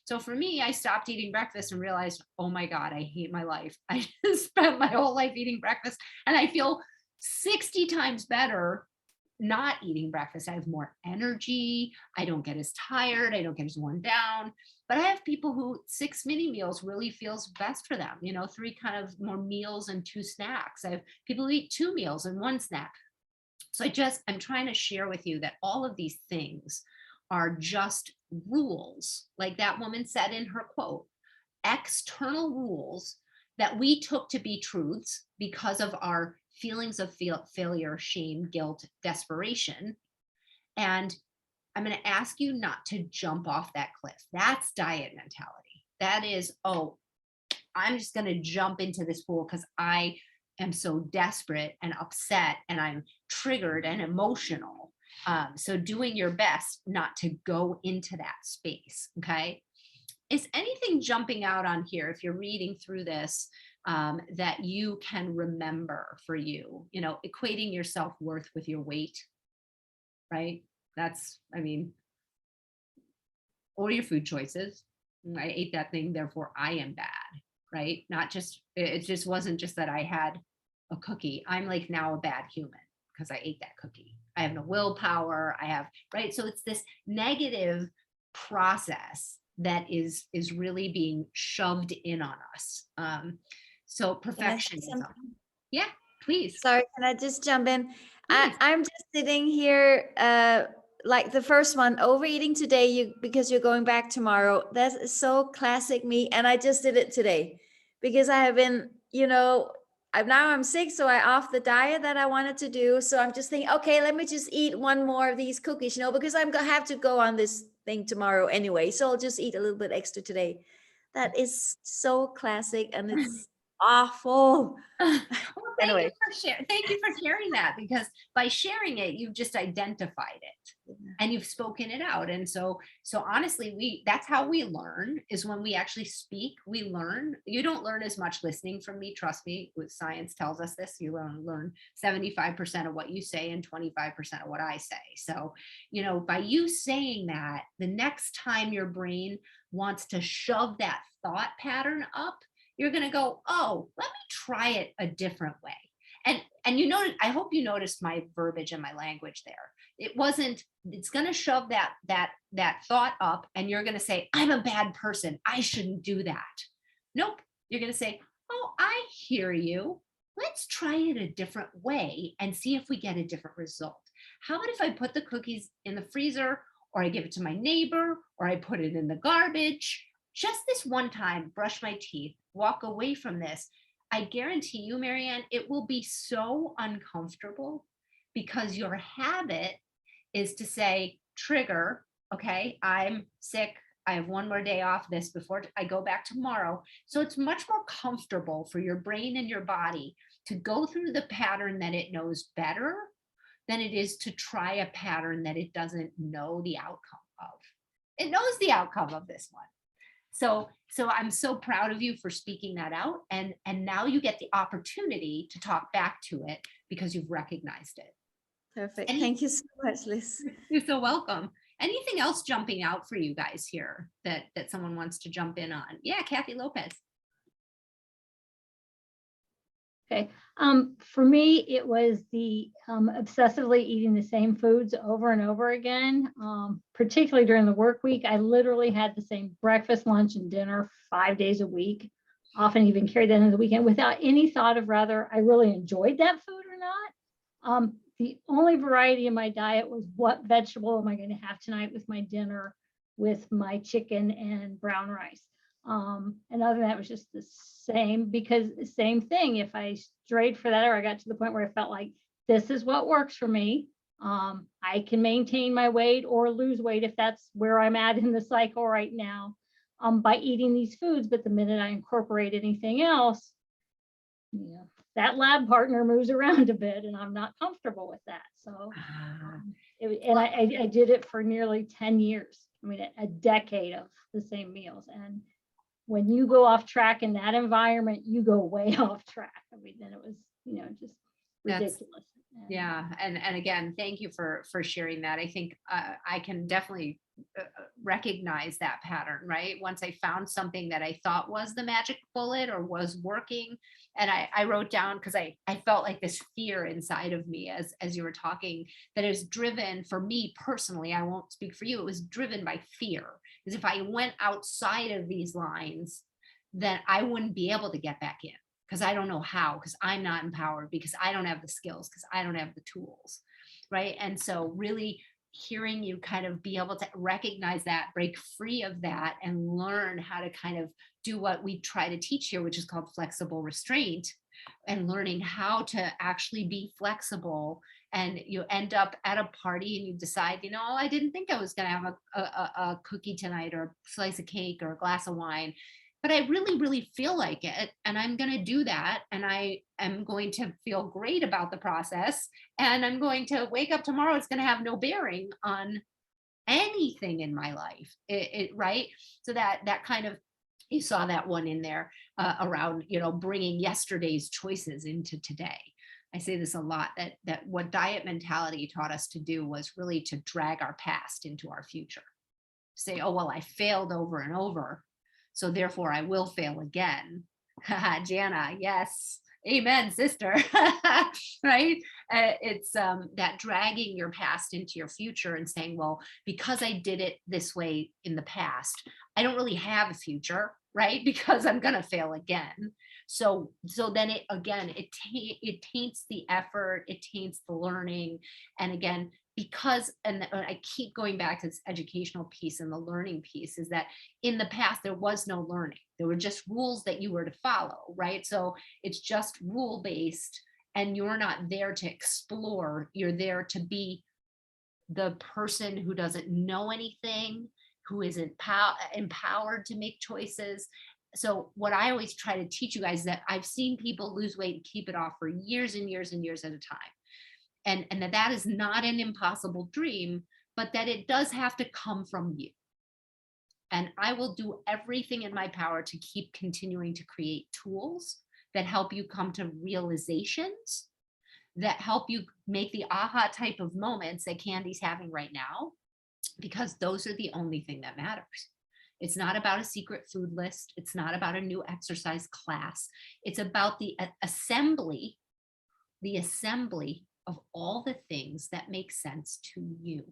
So for me, I stopped eating breakfast and realized, oh my God, I hate my life. I just spent my whole life eating breakfast and I feel 60 times better not eating breakfast. I have more energy. I don't get as tired. I don't get as worn down. But I have people who 6 mini meals really feels best for them. 3 kind of more meals and 2 snacks. I have people who eat 2 meals and 1 snack. So I'm trying to share with you that all of these things are just rules, like that woman said in her quote, external rules that we took to be truths because of our feelings of failure, shame, guilt, desperation. And I'm going to ask you not to jump off that cliff. That's diet mentality. That is, oh, I'm just going to jump into this pool because I am so desperate and upset and I'm triggered and emotional. So doing your best not to go into that space. Okay. Is anything jumping out on here if you're reading through this that you can remember for you, equating your self-worth with your weight, right? Or your food choices. I ate that thing, therefore I am bad, right? It just wasn't just that I had a cookie. I'm like now a bad human because I ate that cookie. I have no willpower. Right? So it's this negative process that is really being shoved in on us. So perfectionism. Yeah, please. Sorry, can I just jump in? Please. I'm just sitting here, like the first one, overeating today because you're going back tomorrow. That's so classic me, and I just did it today because I have been, I'm sick, so I off the diet that I wanted to do. So I'm just thinking, okay, let me just eat one more of these cookies, because I'm gonna have to go on this thing tomorrow anyway. So I'll just eat a little bit extra today. That is so classic, and it's awful. Well, Anyway. thank you for sharing that, because by sharing it, you've just identified it and you've spoken it out. And so honestly, that's how we learn, is when we actually speak, we learn. You don't learn as much listening from me. Trust me, with science tells us this, you learn 75% of what you say and 25% of what I say. So, by you saying that, the next time your brain wants to shove that thought pattern up, you're going to go, oh, let me try it a different way. And I hope you noticed my verbiage and my language there. It's going to shove that thought up, and you're going to say, I'm a bad person, I shouldn't do that. Nope. You're going to say, oh, I hear you. Let's try it a different way and see if we get a different result. How about if I put the cookies in the freezer, or I give it to my neighbor, or I put it in the garbage? Just this one time, brush my teeth, walk away from this. I guarantee you, Marianne, it will be so uncomfortable because your habit is to say, trigger, okay, I'm sick. I have one more day off this before I go back tomorrow. So it's much more comfortable for your brain and your body to go through the pattern that it knows better than it is to try a pattern that it doesn't know the outcome of. It knows the outcome of this one. So I'm so proud of you for speaking that out. And now you get the opportunity to talk back to it because you've recognized it. Perfect. Thank you so much, Liz. You're so welcome. Anything else jumping out for you guys here that someone wants to jump in on? Yeah, Kathy Lopez. Okay. For me, it was the obsessively eating the same foods over and over again, particularly during the work week. I literally had the same breakfast, lunch, and dinner 5 days a week, often even carried that into the weekend without any thought of whether I really enjoyed that food or not. The only variety in my diet was what vegetable am I going to have tonight with my dinner, with my chicken and brown rice. And other than that, it was just the same, because same thing. If I strayed for that, or I got to the point where I felt like this is what works for me, I can maintain my weight or lose weight if that's where I'm at in the cycle right now, by eating these foods. But the minute I incorporate anything else, that lab partner moves around a bit, and I'm not comfortable with that. So, I did it for nearly 10 years. I mean, a decade of the same meals. And when you go off track in that environment, you go way off track. I mean, then it was, just ridiculous. Yeah. And again, thank you for sharing that. I think I can definitely recognize that pattern, right? Once I found something that I thought was the magic bullet or was working, and I wrote down, because I felt like this fear inside of me as you were talking, that is driven, for me personally, I won't speak for you, it was driven by fear. Because if I went outside of these lines, then I wouldn't be able to get back in, because I don't know how, because I'm not empowered, because I don't have the skills, because I don't have the tools, right? And so really hearing you kind of be able to recognize that, break free of that, and learn how to kind of do what we try to teach here, which is called flexible restraint, and learning how to actually be flexible. And you end up at a party and you decide, I didn't think I was going to have a cookie tonight, or a slice of cake, or a glass of wine, but I really, really feel like it. And I'm going to do that. And I am going to feel great about the process. And I'm going to wake up tomorrow. It's going to have no bearing on anything in my life. Right. So that kind of, you saw that one in there around, bringing yesterday's choices into today. I say this a lot, that what diet mentality taught us to do was really to drag our past into our future. Say, oh, well, I failed over and over, so therefore I will fail again. Jana, yes. Amen, sister. Right? It's that dragging your past into your future and saying, well, because I did it this way in the past, I don't really have a future, right? Because I'm going to fail again. So then it taints the effort, it taints the learning. And again, because, and I keep going back to this educational piece and the learning piece, is that in the past, there was no learning. There were just rules that you were to follow, right? So it's just rule-based, and you're not there to explore. You're there to be the person who doesn't know anything, who isn't empowered to make choices. So what I always try to teach you guys is that I've seen people lose weight and keep it off for years and years and years at a time. And that is not an impossible dream, but that it does have to come from you. And I will do everything in my power to keep continuing to create tools that help you come to realizations, that help you make the aha type of moments that Candy's having right now, because those are the only thing that matters. It's not about a secret food list. It's not about a new exercise class. It's about the assembly of all the things that make sense to you.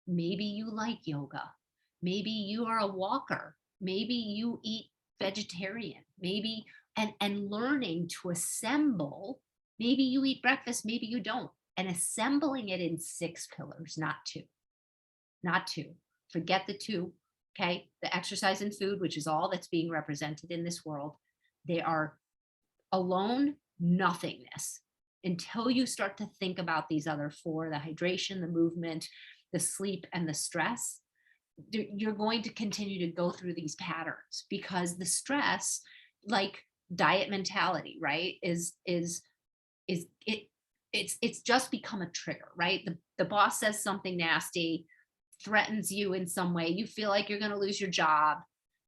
Maybe you like yoga. Maybe you are a walker. Maybe you eat vegetarian. Maybe, and learning to assemble. Maybe you eat breakfast, maybe you don't. and assembling it in 6 pillars, not 2. Not 2. Forget the 2. Okay. The exercise and food, which is all that's being represented in this world, they are alone nothingness until you start to think about these other 4, the hydration, the movement, the sleep, and the stress. You're going to continue to go through these patterns because the stress, like diet mentality, right, is it's just become a trigger, right? The boss says something nasty, threatens you in some way, you feel like you're going to lose your job,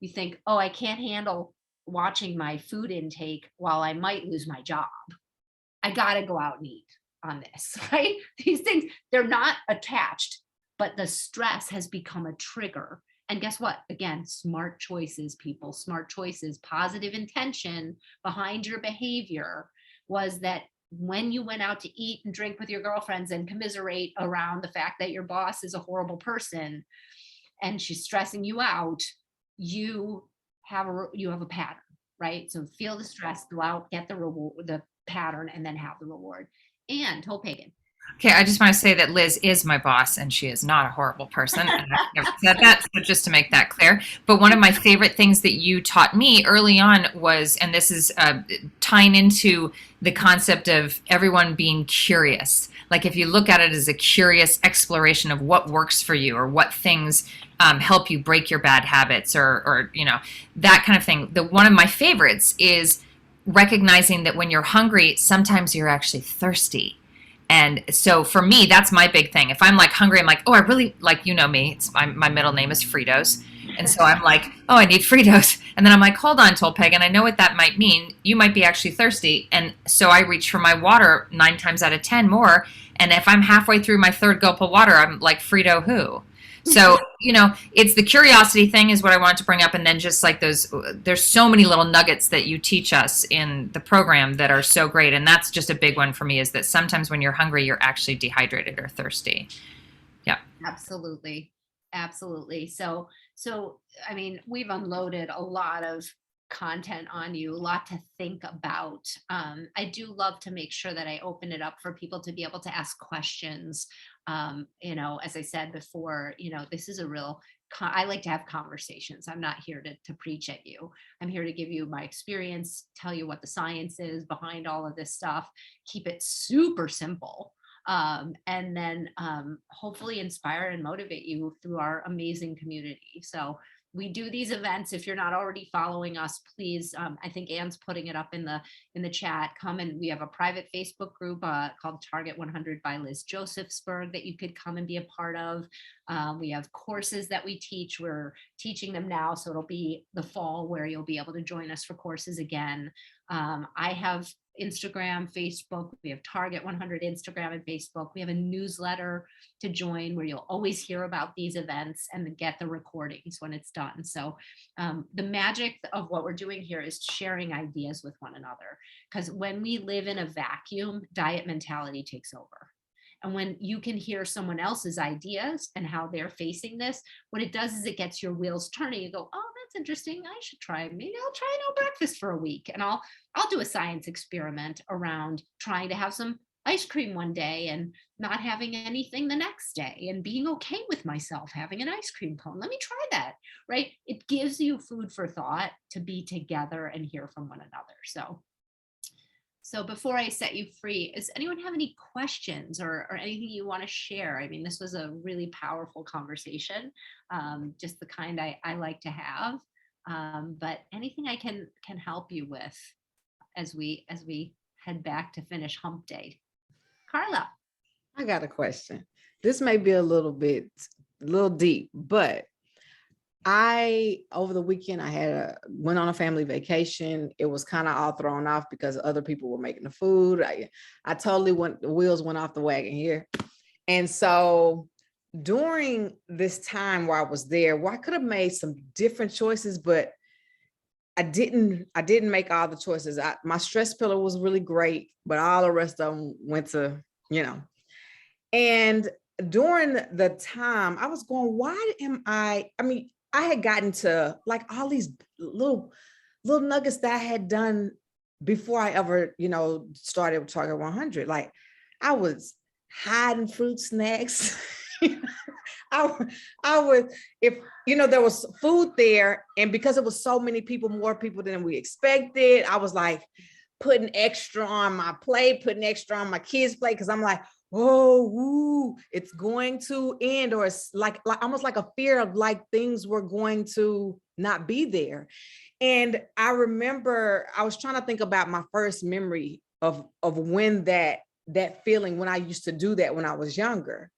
you think, oh, I can't handle watching my food intake while I might lose my job, I gotta go out and eat on this, right? These things, they're not attached, but the stress has become a trigger. And guess what? Again, smart choices, people, smart choices, positive intention behind your behavior was that when you went out to eat and drink with your girlfriends and commiserate around the fact that your boss is a horrible person and she's stressing you out, you have a pattern, right? So feel the stress, go out, get the reward, the pattern, and then have the reward. And Pagan. Okay, I just want to say that Liz is my boss and she is not a horrible person. And I've never said that, so just to make that clear. But one of my favorite things that you taught me early on was, and this is tying into the concept of everyone being curious. Like if you look at it as a curious exploration of what works for you or what things help you break your bad habits or you know, that kind of thing. One of my favorites is recognizing that when you're hungry, sometimes you're actually thirsty. And so for me, that's my big thing. If I'm like hungry, I'm like, oh, I really, like, you know me, it's my middle name is Fritos. And so I'm like, oh, I need Fritos. And then I'm like, hold on, Pagan, I know what that might mean. You might be actually thirsty. And so I reach for my water 9 times out of 10 more. And if I'm halfway through my 3rd gulp of water, I'm like, Frito who? So, you know, it's the curiosity thing is what I wanted to bring up. And then just like there's so many little nuggets that you teach us in the program that are so great. And that's just a big one for me is that sometimes when you're hungry, you're actually dehydrated or thirsty. Yeah. Absolutely. Absolutely. So, I mean, we've unloaded a lot of content on you, a lot to think about. I do love to make sure that I open it up for people to be able to ask questions. You know, as I said before, you know, this is a real, I like to have conversations. I'm not here to preach at you. I'm here to give you my experience, tell you what the science is behind all of this stuff, keep it super simple. And then hopefully inspire and motivate you through our amazing community. So we do these events. If you're not already following us, please, I think Anne's putting it up in the chat, come and we have a private Facebook group called Target 100 by Liz Josephsberg that you could come and be a part of. We have courses that we teach. We're teaching them now, so it'll be the fall where you'll be able to join us for courses again. I have Instagram, Facebook, we have Target 100 Instagram and Facebook. We have a newsletter to join where you'll always hear about these events and get the recordings when it's done. So the magic of what we're doing here is sharing ideas with one another, because when we live in a vacuum, diet mentality takes over. And when you can hear someone else's ideas and how they're facing this, what it does is it gets your wheels turning. You go, oh, that's interesting. I should try, maybe I'll try no breakfast for a week. And I'll do a science experiment around trying to have some ice cream one day and not having anything the next day and being okay with myself having an ice cream cone. Let me try that, right? It gives you food for thought to be together and hear from one another. So before I set you free, does anyone have any questions or anything you want to share? I mean, this was a really powerful conversation, just the kind I like to have. But anything I can help you with as we head back to finish hump day. Carla. I got a question. This may be a little deep, but over the weekend, I went on a family vacation. It was kind of all thrown off because other people were making the food. I totally the wheels went off the wagon here. And so during this time where I was there, I could have made some different choices, but I didn't make all the choices. My stress pillar was really great, but all the rest of them went to, and during the time I was going, why am I mean, I had gotten to like all these little nuggets that I had done before I ever, started with Target 100. Like I was hiding fruit snacks. I would, if, there was food there, and because it was so many people, more people than we expected, I was like putting extra on my plate, putting extra on my kids' plate, because I'm like, oh, woo, it's going to end, or it's like almost like a fear of like things were going to not be there. And I remember I was trying to think about my first memory of when that feeling, when I used to do that when I was younger.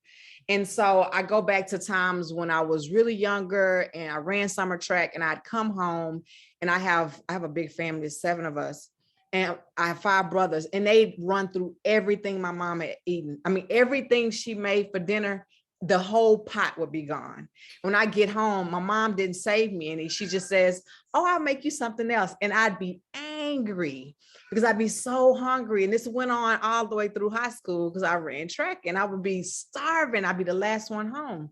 And so I go back to times when I was really younger and I ran summer track, and I'd come home, and I have a big family, there's 7 of us. And I have 5 brothers, and they'd run through everything my mom had eaten. I mean, everything she made for dinner, the whole pot would be gone. When I get home, my mom didn't save me any. She just says, oh, I'll make you something else. And I'd be angry because I'd be so hungry. And this went on all the way through high school because I ran track, and I would be starving. I'd be the last one home.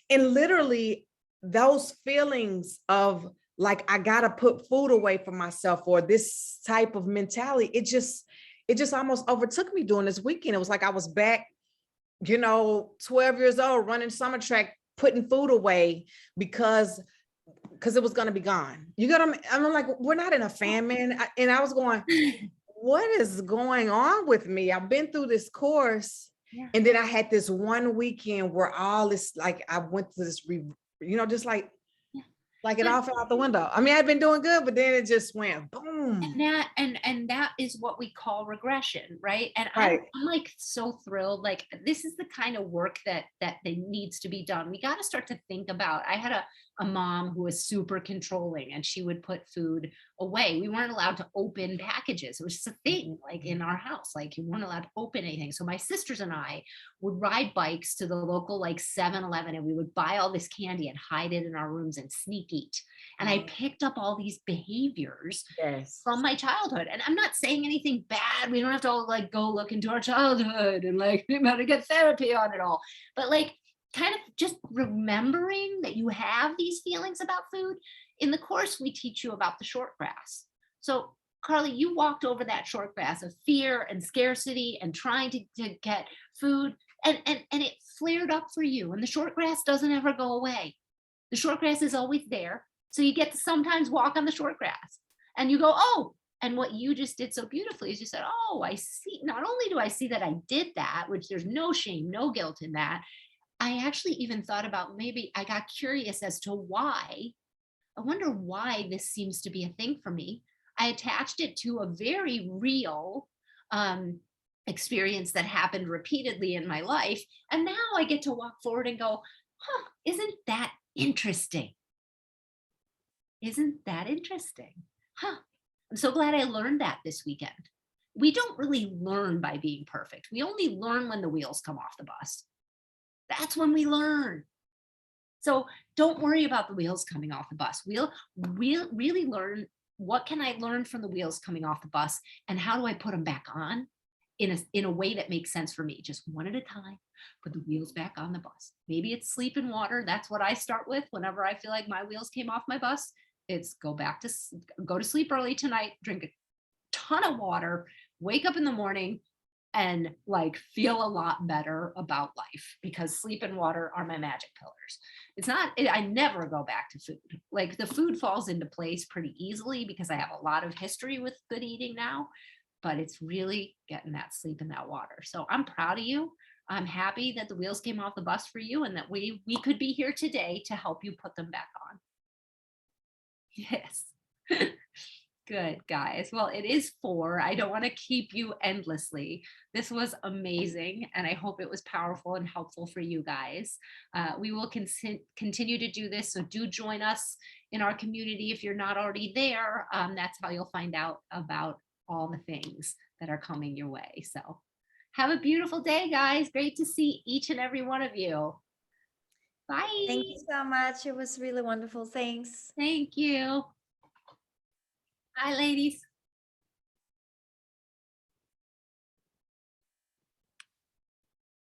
And literally those feelings of like, I gotta put food away for myself, or this type of mentality, it just almost overtook me during this weekend. It was like I was back, 12 years old, running summer track, putting food away because it was gonna be gone. You got to, I'm like, we're not in a famine. And I was going, what is going on with me? I've been through this course. Yeah. And then I had this one weekend where all this, like, I went to this, just like it all fell out the window. I mean, I'd been doing good, but then it just went boom. And that is what we call regression, right? And right. I'm like so thrilled. Like, this is the kind of work that needs to be done. We got to start to think about. I had a mom who was super controlling, and she would put food away. We weren't allowed to open packages. It was just a thing, like in our house, like you weren't allowed to open anything. So my sisters and I would ride bikes to the local like 7-Eleven, and we would buy all this candy and hide it in our rooms and sneak eat. And I picked up all these behaviors from my childhood. And I'm not saying anything bad. We don't have to all like go look into our childhood and like we got to get therapy on it all. But like, kind of just remembering that you have these feelings about food. In the course, we teach you about the short grass. So Carly, you walked over that short grass of fear and scarcity and trying to get food, and it flared up for you. And the short grass doesn't ever go away. The short grass is always there. So you get to sometimes walk on the short grass and you go, oh, and what you just did so beautifully is you said, oh, I see. Not only do I see that I did that, which there's no shame, no guilt in that, I actually even thought about, maybe I got curious as to why. I wonder why this seems to be a thing for me. I attached it to a very real experience that happened repeatedly in my life. And now I get to walk forward and go, huh, isn't that interesting? Isn't that interesting? Huh. I'm so glad I learned that this weekend. We don't really learn by being perfect. We only learn when the wheels come off the bus. That's when we learn. So don't worry about the wheels coming off the bus. We'll really learn, what can I learn from the wheels coming off the bus, and how do I put them back on in a way that makes sense for me, just one at a time. Put the wheels back on the bus. Maybe it's sleep and water. That's what I start with whenever I feel like my wheels came off my bus. It's go to sleep early tonight, drink a ton of water, wake up in the morning, and like feel a lot better about life, because sleep and water are my magic pillars. It's not, I never go back to food. Like, the food falls into place pretty easily because I have a lot of history with good eating now, but it's really getting that sleep and that water. So I'm proud of you. I'm happy that the wheels came off the bus for you, and that we could be here today to help you put them back on. Yes. Good, guys. Well, it is 4. I don't want to keep you endlessly. This was amazing, and I hope it was powerful and helpful for you guys. We will continue to do this, so do join us in our community if you're not already there. That's how you'll find out about all the things that are coming your way. So have a beautiful day, guys. Great to see each and every one of you. Bye. Thank you so much. It was really wonderful. Thanks. Thank you. Bye, ladies.